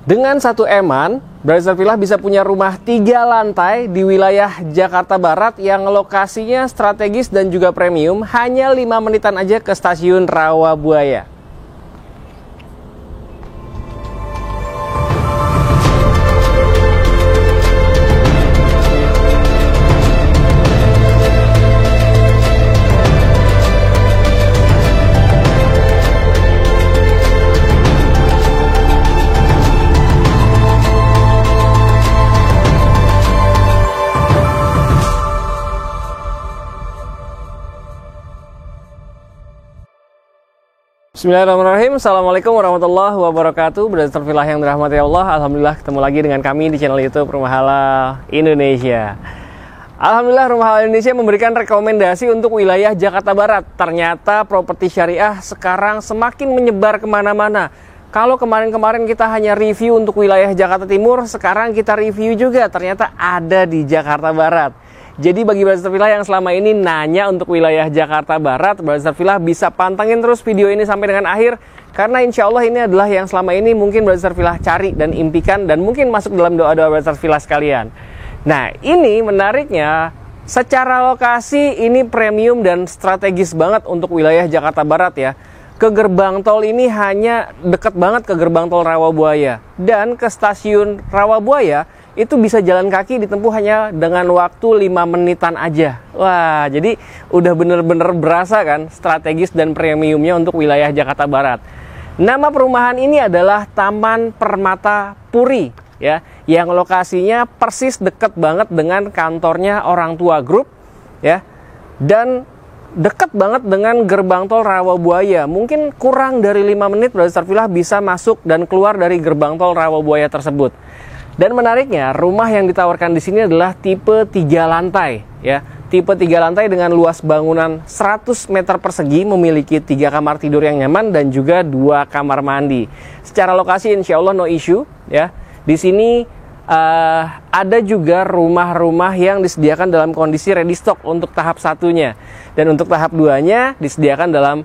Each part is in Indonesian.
Dengan satu eman, Brother Villa bisa punya rumah 3 lantai di wilayah Jakarta Barat yang lokasinya strategis dan juga premium, hanya 5 menitan aja ke stasiun Rawabuaya. Bismillahirrahmanirrahim. Assalamualaikum warahmatullahi wabarakatuh. Brother Villa yang dirahmati Allah, alhamdulillah ketemu lagi dengan kami di channel YouTube Rumah Halal Indonesia. Alhamdulillah Rumah Halal Indonesia memberikan rekomendasi untuk wilayah Jakarta Barat. Ternyata properti syariah sekarang semakin menyebar kemana-mana. Kalau kemarin-kemarin kita hanya review untuk wilayah Jakarta Timur, sekarang kita review juga ternyata ada di Jakarta Barat. Jadi bagi Brother Villa yang selama ini nanya untuk wilayah Jakarta Barat, Brother Villa bisa pantengin terus video ini sampai dengan akhir. Karena insya Allah ini adalah yang selama ini mungkin Brother Villa cari dan impikan, dan mungkin masuk dalam doa-doa Brother Villa sekalian. Nah, ini menariknya, secara lokasi ini premium dan strategis banget untuk wilayah Jakarta Barat ya. Ke gerbang tol ini hanya dekat banget ke gerbang tol Rawabuaya. Dan ke stasiun Rawabuaya itu bisa jalan kaki ditempuh hanya dengan waktu 5 menitan aja. Wah, jadi udah bener-bener berasa kan strategis dan premiumnya untuk wilayah Jakarta Barat. Nama perumahan ini adalah Taman Permata Puri ya, yang lokasinya persis deket banget dengan kantornya Orang Tua Group ya. Dan dekat banget dengan gerbang tol Rawabuaya. Mungkin kurang dari 5 menit Brother Villa bisa masuk dan keluar dari gerbang tol Rawabuaya tersebut. Dan menariknya, rumah yang ditawarkan di sini adalah tipe 3 lantai ya. Tipe 3 lantai dengan luas bangunan 100 meter persegi, memiliki 3 kamar tidur yang nyaman dan juga 2 kamar mandi. Secara lokasi insya Allah no issue ya. Di sini ada juga rumah-rumah yang disediakan dalam kondisi ready stock untuk tahap 1-nya. Dan untuk tahap 2-nya disediakan dalam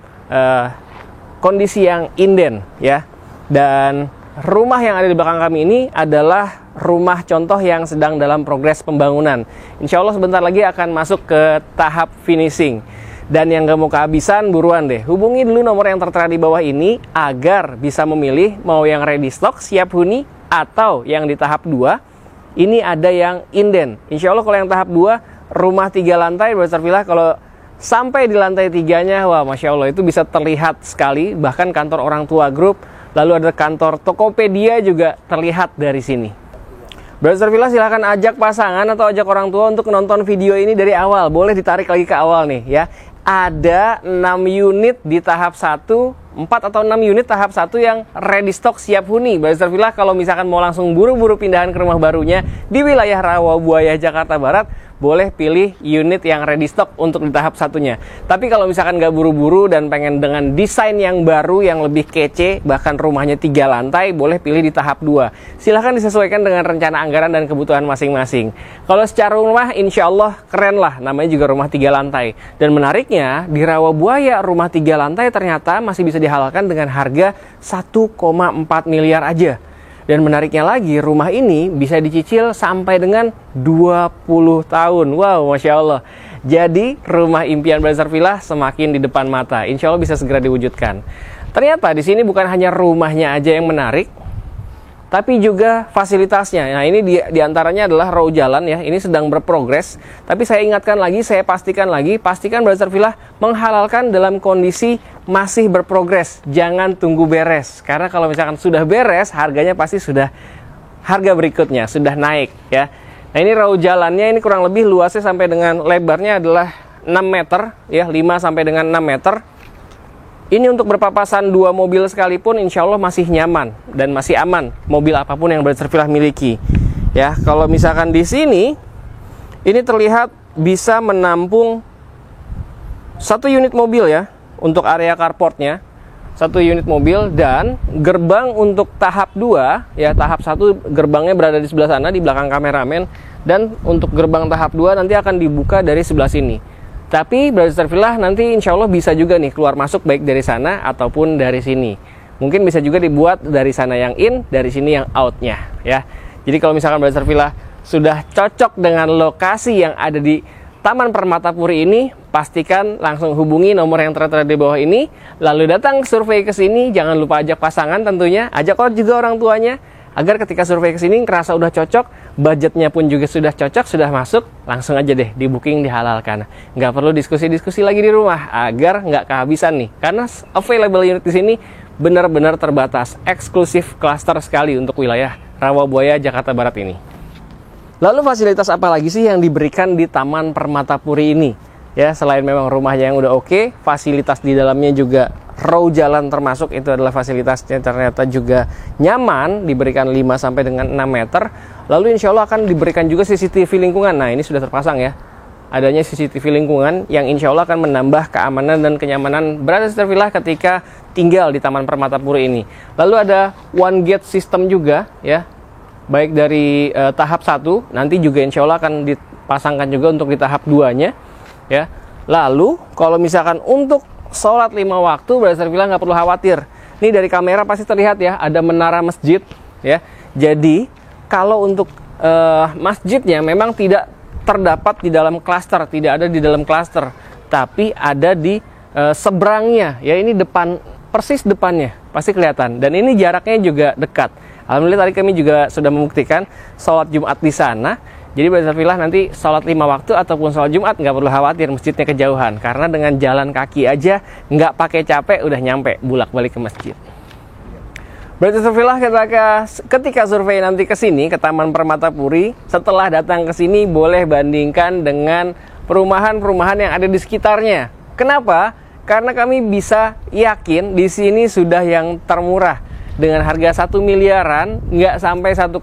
kondisi yang inden ya. Dan rumah yang ada di belakang kami ini adalah rumah contoh yang sedang dalam progres pembangunan. Insya Allah sebentar lagi akan masuk ke tahap finishing. Dan yang gak mau kehabisan, buruan deh. Hubungi dulu nomor yang tertera di bawah ini agar bisa memilih mau yang ready stock, siap huni, atau yang di tahap 2. Ini ada yang inden. Insya Allah kalau yang tahap 2, rumah 3 lantai, Brother Villa kalau sampai di lantai 3-nya, wah Masya Allah itu bisa terlihat sekali. Bahkan kantor Orang Tua Group, lalu ada kantor Tokopedia juga terlihat dari sini. Brother Villa silahkan ajak pasangan atau ajak orang tua untuk nonton video ini dari awal. Boleh ditarik lagi ke awal nih ya. Ada 6 unit di tahap 1, 4 atau 6 unit tahap 1 yang ready stock siap huni. Brother Villa kalau misalkan mau langsung buru-buru pindahan ke rumah barunya di wilayah Rawabuaya Jakarta Barat, boleh pilih unit yang ready stock untuk di tahap 1-nya. Tapi kalau misalkan nggak buru-buru dan pengen dengan desain yang baru, yang lebih kece, bahkan rumahnya 3 lantai, boleh pilih di tahap 2. Silahkan disesuaikan dengan rencana anggaran dan kebutuhan masing-masing. Kalau secara rumah, insya Allah keren lah, namanya juga rumah 3 lantai. Dan menariknya, di Rawabuaya rumah 3 lantai ternyata masih bisa dihalalkan dengan harga 1,4 miliar aja. Dan menariknya lagi, rumah ini bisa dicicil sampai dengan 20 tahun. Wow, Masya Allah. Jadi, rumah impian Brother Villa semakin di depan mata. Insya Allah bisa segera diwujudkan. Ternyata di sini bukan hanya rumahnya aja yang menarik, tapi juga fasilitasnya. Nah, ini diantaranya adalah row jalan ya. Ini sedang berprogres. Tapi saya ingatkan lagi, saya pastikan Brother Villa menghalalkan dalam kondisi masih berprogres. Jangan tunggu beres. Karena kalau misalkan sudah beres, harganya pasti sudah harga berikutnya, sudah naik ya. Nah, ini row jalannya ini kurang lebih luasnya sampai dengan lebarnya adalah 6 meter ya, 5 sampai dengan 6 meter. Ini untuk berpapasan 2 mobil sekalipun insya Allah masih nyaman dan masih aman mobil apapun yang Brother Villa miliki. Ya, kalau misalkan di sini ini terlihat bisa menampung 1 unit mobil ya untuk area carportnya. 1 unit mobil, dan gerbang untuk tahap 2 ya, tahap 1 gerbangnya berada di sebelah sana di belakang kameramen, dan untuk gerbang tahap 2 nanti akan dibuka dari sebelah sini. Tapi Brother Villa nanti insya Allah bisa juga nih keluar masuk baik dari sana ataupun dari sini. Mungkin bisa juga dibuat dari sana yang in, dari sini yang out-nya ya. Jadi kalau misalkan Brother Villa sudah cocok dengan lokasi yang ada di Taman Permata Puri ini, pastikan langsung hubungi nomor yang tertera di bawah ini, lalu datang survei ke sini. Jangan lupa ajak pasangan tentunya, ajak juga orang tuanya, agar ketika survei ke sini ngerasa udah cocok, budgetnya pun juga sudah cocok, sudah masuk, langsung aja deh di booking, dihalalkan. Nggak perlu diskusi-diskusi lagi di rumah, agar nggak kehabisan nih, karena available unit di sini benar-benar terbatas, eksklusif klaster sekali untuk wilayah Rawabuaya, Jakarta Barat ini. Lalu fasilitas apa lagi sih yang diberikan di Taman Permata Puri ini? Ya, selain memang rumahnya yang udah oke, fasilitas di dalamnya juga row jalan termasuk itu adalah fasilitasnya ternyata juga nyaman, diberikan 5 sampai dengan 6 meter. Lalu insya Allah akan diberikan juga CCTV lingkungan. Nah, ini sudah terpasang ya. Adanya CCTV lingkungan yang insya Allah akan menambah keamanan dan kenyamanan Brother Villa ketika tinggal di Taman Permata Puri ini. Lalu ada one gate system juga ya. Baik dari tahap 1, nanti juga insya Allah akan dipasangkan juga untuk di tahap 2-nya ya. Lalu kalau misalkan untuk sholat 5 waktu, Brother Villa nggak perlu khawatir. Ini dari kamera pasti terlihat ya, ada menara masjid ya. Jadi kalau untuk masjidnya memang tidak terdapat di dalam klaster, tidak ada di dalam klaster, tapi ada di seberangnya ya. Ini depan, persis depannya pasti kelihatan, dan ini jaraknya juga dekat. Alhamdulillah tadi kami juga sudah membuktikan sholat Jumat di sana. Jadi Brother Villa nanti sholat 5 waktu ataupun sholat Jumat nggak perlu khawatir masjidnya kejauhan, karena dengan jalan kaki aja nggak pakai capek udah nyampe bulak balik ke masjid. Brother Villa ketika survei nanti ke sini ke Taman Permata Puri, setelah datang ke sini boleh bandingkan dengan perumahan-perumahan yang ada di sekitarnya. Kenapa? Karena kami bisa yakin di sini sudah yang termurah. Dengan harga 1 miliaran, nggak sampai 1,5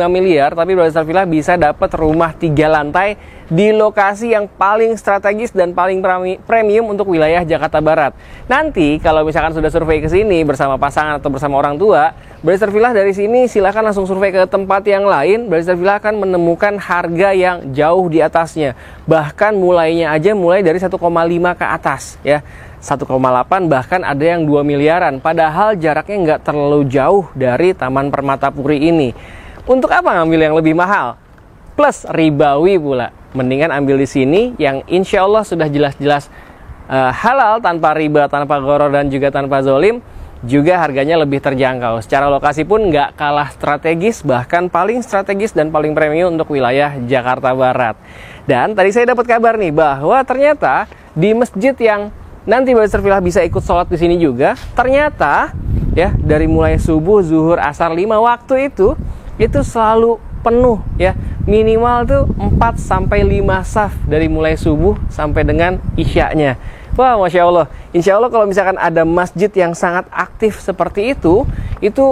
miliar, tapi Brother Villa bisa dapat rumah 3 lantai di lokasi yang paling strategis dan paling premium untuk wilayah Jakarta Barat. Nanti kalau misalkan sudah survei ke sini bersama pasangan atau bersama orang tua, Brother Villa dari sini silakan langsung survei ke tempat yang lain. Brother Villa akan menemukan harga yang jauh di atasnya. Bahkan mulainya aja mulai dari 1,5 ke atas ya. 1,8 bahkan ada yang 2 miliaran, padahal jaraknya nggak terlalu jauh dari Taman Permata Puri ini. Untuk apa ngambil yang lebih mahal? Plus ribawi pula. Mendingan ambil di sini yang insya Allah sudah jelas-jelas halal, tanpa riba, tanpa gharar dan juga tanpa zolim. Juga harganya lebih terjangkau. Secara lokasi pun nggak kalah strategis, bahkan paling strategis dan paling premium untuk wilayah Jakarta Barat. Dan tadi saya dapat kabar nih bahwa ternyata di masjid yang nanti Brother Villa bisa ikut sholat di sini juga, ternyata ya dari mulai subuh, zuhur, asar 5 waktu itu selalu penuh ya. Minimal tuh 4 sampai 5 saf dari mulai subuh sampai dengan isyaknya. Wah, Masya Allah. Insya Allah kalau misalkan ada masjid yang sangat aktif seperti itu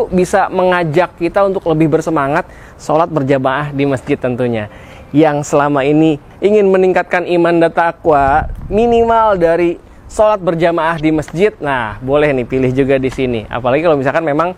bisa mengajak kita untuk lebih bersemangat sholat berjamaah di masjid tentunya. Yang selama ini ingin meningkatkan iman dan takwa, minimal dari sholat berjamaah di masjid, nah boleh nih pilih juga di sini. Apalagi kalau misalkan memang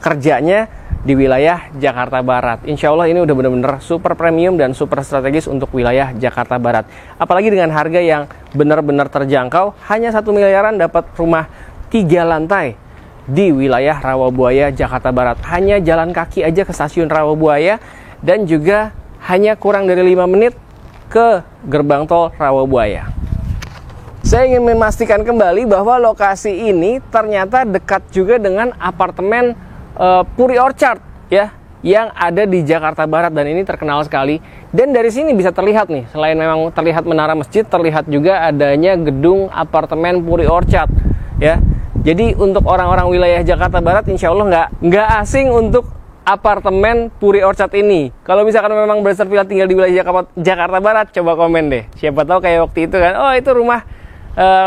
kerjanya di wilayah Jakarta Barat. Insya Allah ini udah benar-benar super premium dan super strategis untuk wilayah Jakarta Barat. Apalagi dengan harga yang benar-benar terjangkau, hanya 1 miliaran dapat rumah 3 lantai di wilayah Rawabuaya, Jakarta Barat. Hanya jalan kaki aja ke stasiun Rawabuaya, dan juga hanya kurang dari 5 menit ke gerbang tol Rawabuaya. Saya ingin memastikan kembali bahwa lokasi ini ternyata dekat juga dengan apartemen Puri Orchard ya, yang ada di Jakarta Barat, dan ini terkenal sekali. Dan dari sini bisa terlihat nih, selain memang terlihat menara masjid, terlihat juga adanya gedung apartemen Puri Orchard ya. Jadi untuk orang-orang wilayah Jakarta Barat, insya Allah nggak asing untuk apartemen Puri Orchard ini. Kalau misalkan memang Brother Villa tinggal di wilayah Jakarta Barat, coba komen deh. Siapa tahu kayak waktu itu kan, oh itu rumah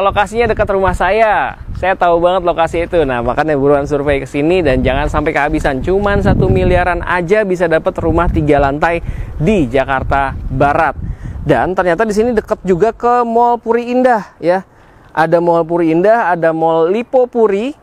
lokasinya dekat rumah saya tahu banget lokasi itu. Nah makanya buruan survei ke sini dan jangan sampai kehabisan. Cuman 1 miliaran aja bisa dapat rumah 3 lantai di Jakarta Barat. Dan ternyata di sini dekat juga ke Mall Puri Indah ya. Ada Mall Puri Indah, ada Mall Lipo Puri,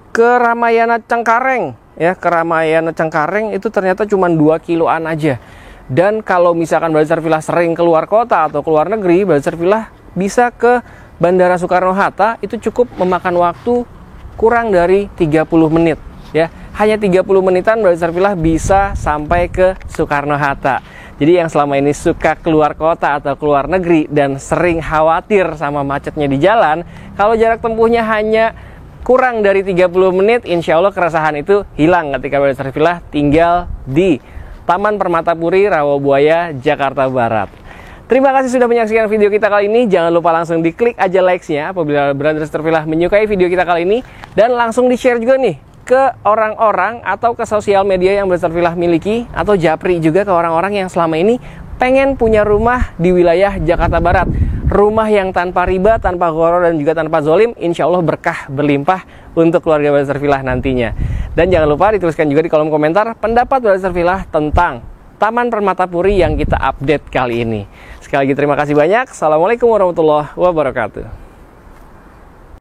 ke Ramayana Cengkareng ya. Ke Ramayana Cengkareng itu ternyata cuma 2 kiloan aja. Dan kalau misalkan Brother Villa sering keluar kota atau keluar negeri, Brother Villa bisa ke Bandara Soekarno-Hatta, itu cukup memakan waktu kurang dari 30 menit ya. Hanya 30 menitan Brother Sarfilah bisa sampai ke Soekarno-Hatta. Jadi yang selama ini suka keluar kota atau keluar negeri dan sering khawatir sama macetnya di jalan, kalau jarak tempuhnya hanya kurang dari 30 menit, insya Allah keresahan itu hilang ketika Brother Sarfilah tinggal di Taman Permatapuri, Rawabuaya, Jakarta Barat. Terima kasih sudah menyaksikan video kita kali ini. Jangan lupa langsung diklik aja likes-nya apabila Brother Sarfilah menyukai video kita kali ini. Dan langsung di-share juga nih ke orang-orang atau ke sosial media yang Brother Sarfilah miliki, atau japri juga ke orang-orang yang selama ini pengen punya rumah di wilayah Jakarta Barat. Rumah yang tanpa riba, tanpa gharar, dan juga tanpa zolim. Insya Allah berkah berlimpah untuk keluarga Brother Sarfilah nantinya. Dan jangan lupa dituliskan juga di kolom komentar pendapat Brother Sarfilah tentang Taman Permatapuri yang kita update kali ini. Sekali lagi terima kasih banyak. Assalamualaikum warahmatullahi wabarakatuh.